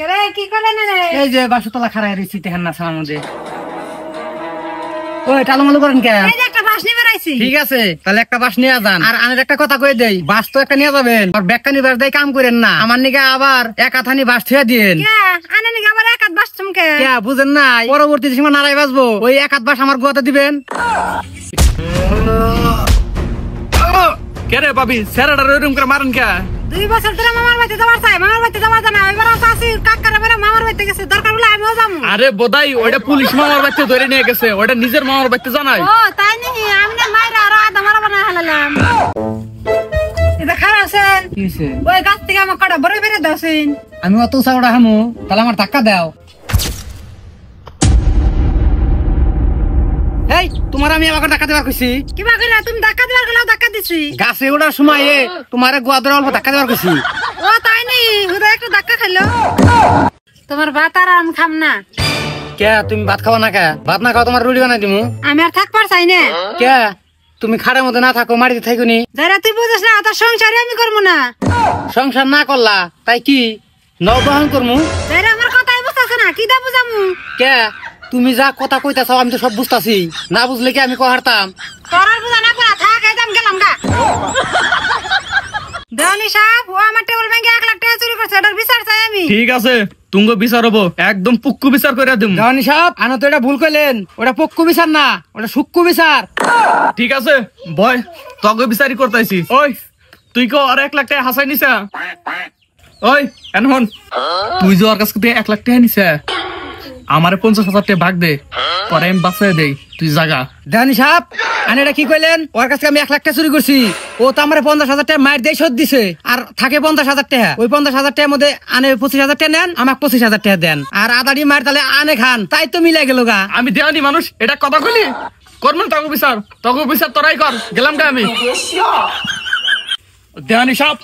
কেরে কি করে না রে? এই যে বাসতলা খাড়ায় রইছি দেখেন না সামনে মধ্যে। ওই টালমালু করেন কে? এই যে একটা বাস নিয়ে বেরাইছি। ঠিক আছে, তাহলে একটা বাস নিয়ে যান। আর আনের একটা কথা কই দেই, বাস তো একটা নিয়ে যাবেন, আর ব্যাগটা নিবার দেই কাম করেন না। আমার নিকে আবার এক আথানি বাস থুয়া দিয়েন। কে আনে নাকি আবার এক হাত বাস চুমকে? কে বুঝেন নাই? পরবর্তী সময় নারাই বাসবো, ওই এক হাত বাস আমার গোয়াতে দিবেন। কে রে ভাবি, স্যারটা এরকম করে মারেন কে? 2 বছর ধরে মামার বাড়িতে যাবার চাই, মামার বাড়িতে যাবার জানা। এবার আসি কাকারে বেরা মামার বাড়িতে গেছে, দরকার হলে আমিও যাবো। আরে বোধাই ওইটা পুলিশ মামার বাড়িতে ধরে নিয়ে গেছে, ওইটা নিজের মামার বাড়িতে জানাই। ও তাই নাকি? আমি না মাইরা আর আধা মারা বানা হালালাম। এটা খারাপ আছেন? কি হইছে? ওই গাছ থেকে আমার কটা বড় বেরে দাওছেন। আমি অত উঁচা হামু, তাহলে আমার ধাক্কা দাও। এই তোমার আমি আমাকে ধাক্কা দেবার কইছি? কিবা কইরা তুমি ধাক্কা দিবার গেলাও ধাক্কা দিছি। গাছে ওঠার সময় তোমার গোয়া ধরে অল্প ধাক্কা দেবার কইছি। ও তাই নি, হুদা একটা ধাক্কা খাইলো। তোমার ভাত আর আমি খাম না। কে তুমি ভাত খাওয়া না? কে ভাত না খাও তোমার রুটি বানাই দিমু। আমি আর থাকবার চাই না। কে তুমি খাড়ের মধ্যে না থাকো, মাটিতে থাকো নি? যারা তুই বুঝিস না, তোর সংসারে আমি করবো না। সংসার না করলা তাই কি নবহন করমু? যারা আমার কথাই বুঝতেছ না, কি দা বুঝামু? কে তুমি যা কথা কইতাছ আমি তো সব বুঝতাছি, না বুঝলে কি আমি কহারতাম? তোর আর বুঝা না করা থাক, একদম গেলাম গা। দেওয়ানি সাহেব, ও আমার টেবিল ব্যাংকে 1 লাখ টাকা চুরি করছে, এটার বিচার চাই আমি। ঠিক আছে, তুঙ্গ বিচার হবো, একদম পুক্কু বিচার করে দিম। জওয়ানি সাহেব আনো তো এটা ভুল কইলেন, ওটা পক্কু বিচার না, ওটা সূক্ষ্ম বিচার। ঠিক আছে বয়, তগে বিচারি করতেছি। ওই তুই কো আর 1 লাখ টাকা হাসাই নিছা? ওই এখন তুই যে ওর কাছ থেকে 1 লাখ টাকা নিছা, আমারে 50,000 টাকা ভাগ দে, পরে আমি বাঁচাই দেই, তুই জাগা। জওয়ানি সাহেব আনে এটা কি কইলেন? ওর কাছে আমি 1 লাখ টাকা চুরি করছি, ও তো আমার 50,000 টাকা মার দিয়ে শোধ দিছে, আর থাকে 50,000 টাকা। ওই 50,000 টাকার মধ্যে আনে 25,000 টাকা নেন, আমাকে 25,000 টাকা দেন, আর আদাড়ি মার তাহলে আনে খান, তাই তো মিলে গেল গা। আমি দেওয়ানি মানুষ, এটা কথা কইলি? করবেন তগে বিচার তোরাই কর, গেলাম গা আমি। দেওয়ানি সাহেব,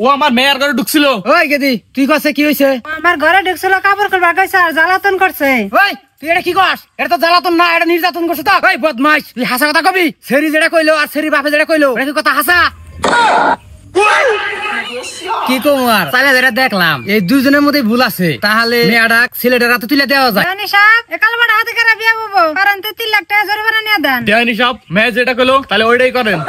ও আমার মেয়ের ঘরে ঢুকছিল। ওই গেদি তুই কইছে কি হইছে? আমার ঘরে ঢুকছিল, কাপড় করবার কইছে আর জ্বালাতন করছে। ওই তুই এটা কি কস? এটা তো জ্বালাতন না, এটা নির্যাতন করছে তো। ওই বদমাইশ, তুই হাসা কথা কবি? সেরি যেটা কইলো আর সেরি বাপে যেটা কইলো, এটা কি কথা হাসা? কি কমার তাহলে যেটা দেখলাম এই দুজনের মধ্যে ভুল আছে, তাহলে মেয়েটা ছেলেটার হাতে তুলে দেওয়া যায়। দেওয়ানি সাহেব, একাল বড় হাতে করে বিয়া বলবো, কারণ 3 লাখ টাকা জরিমানা নিয়ে দেন। দেওয়ানি সাহেব, মেয়ে যেটা কইলো তাহলে ওইটাই করেন।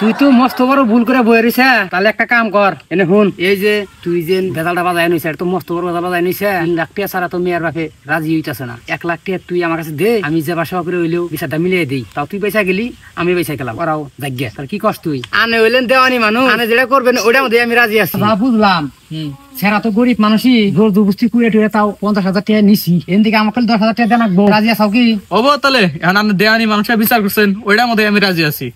তুই তো মস্ত বড় ভুল করে বয়ে রইছ, তাহলে একটা কাম কর, এনে শুন। এই যে তুই যে ভেজালটা বাজায় নিছ, তো মস্ত বড় ভেজাল বাজায় নিছ। 3 লাখ টাকা ছাড়া তো মেয়ের বাপে রাজি হইতাছে না। 1 লাখ টাকা তুই আমার কাছে দে, আমি যে বাসা করে হইলেও বিচারটা মিলিয়ে দিই। তাও তুই পয়সা গেলি, আমি পয়সা গেলাম, ওরাও জাগ্যা। তাহলে কি কস তুই? আনে হইলেন দেওয়ানি মানুষ, আনে যেটা করবেন ওটার মধ্যে আমি রাজি আছি। বুঝলাম, সেরা তো গরিব মানুষই, জোর জবরদস্তি কুড়ে টুড়ে তাও 50,000 টাকা নিছি, এন থেকে আমাকে 10,000 টাকা দেন রাখবো। রাজি আছো কি? হবো তাহলে, এখন আপনি দেওয়ানি মানুষের বিচার করছেন, ওইটার মধ্যে আমি রাজি আছি।